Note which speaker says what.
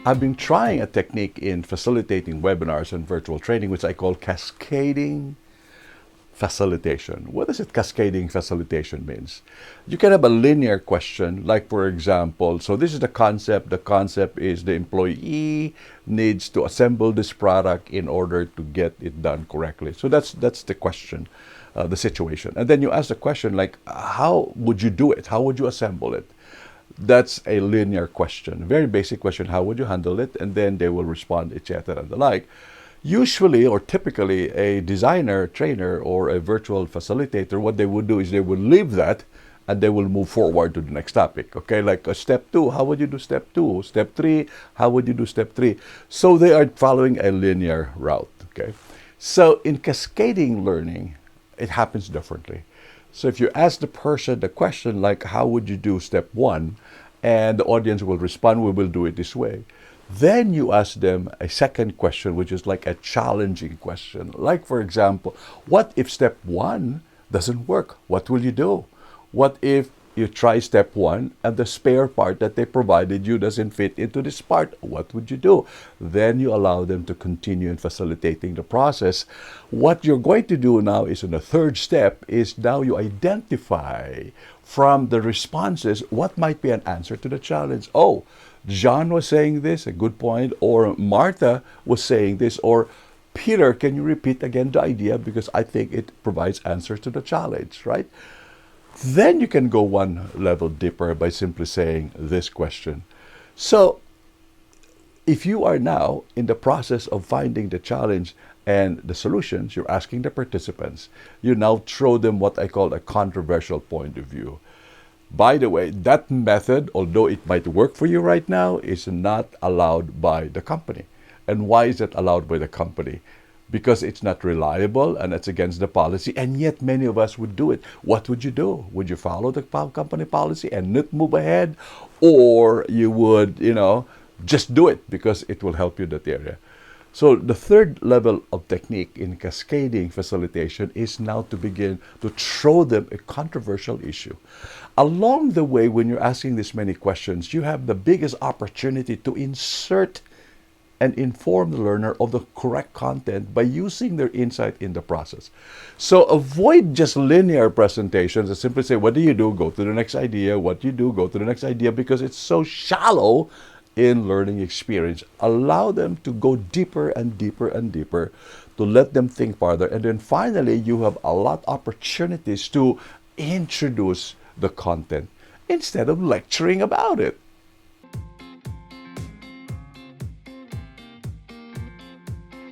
Speaker 1: I've been trying a technique in facilitating webinars and virtual training, which I call cascading facilitation. What does it cascading facilitation means? You can have a linear question, like for example, so this is the concept. The concept is the employee needs to assemble this product in order to get it done correctly. So that's the question, the situation. And then you ask the question like, how would you do it? How would you assemble it? That's a linear question, very basic question. How would you handle it? And then they will respond, etc. and the like. Usually or typically a designer, trainer, or a virtual facilitator, what they would do is they would leave that and they will move forward to the next topic. Okay, like step 2, how would you do step 2? Step 3, how would you do step 3? So they are following a linear route. Okay, so in cascading learning, it happens differently. So if you ask the person the question like, how would you do step 1? And the audience will respond, we will do it this way. Then you ask them a second question, which is like a challenging question. Like, for example, what if step 1 doesn't work? What will you do? What if you try step 1 and the spare part that they provided you doesn't fit into this part? What would you do? Then you allow them to continue in facilitating the process. What you're going to do now is in the third step is now you identify from the responses what might be an answer to the challenge. Oh, John was saying this, a good point, or Martha was saying this, or Peter, can you repeat again the idea because I think it provides answers to the challenge, right? Then you can go one level deeper by simply saying this question. So if you are now in the process of finding the challenge and the solutions, you're asking the participants, you now throw them what I call a controversial point of view. By the way, that method, although it might work for you right now, is not allowed by the company. And why is it allowed by the company? Because it's not reliable and it's against the policy, and yet many of us would do it. What would you do? Would you follow the company policy and not move ahead? Or you would, just do it because it will help you in that area. So the third level of technique in cascading facilitation is now to begin to throw them a controversial issue. Along the way, when you're asking this many questions, you have the biggest opportunity to insert and inform the learner of the correct content by using their insight in the process. So avoid just linear presentations and simply say, what do you do? Go to the next idea. What do you do? Go to the next idea, because it's so shallow in learning experience. Allow them to go deeper and deeper and deeper, to let them think farther. And then finally, you have a lot of opportunities to introduce the content instead of lecturing about it.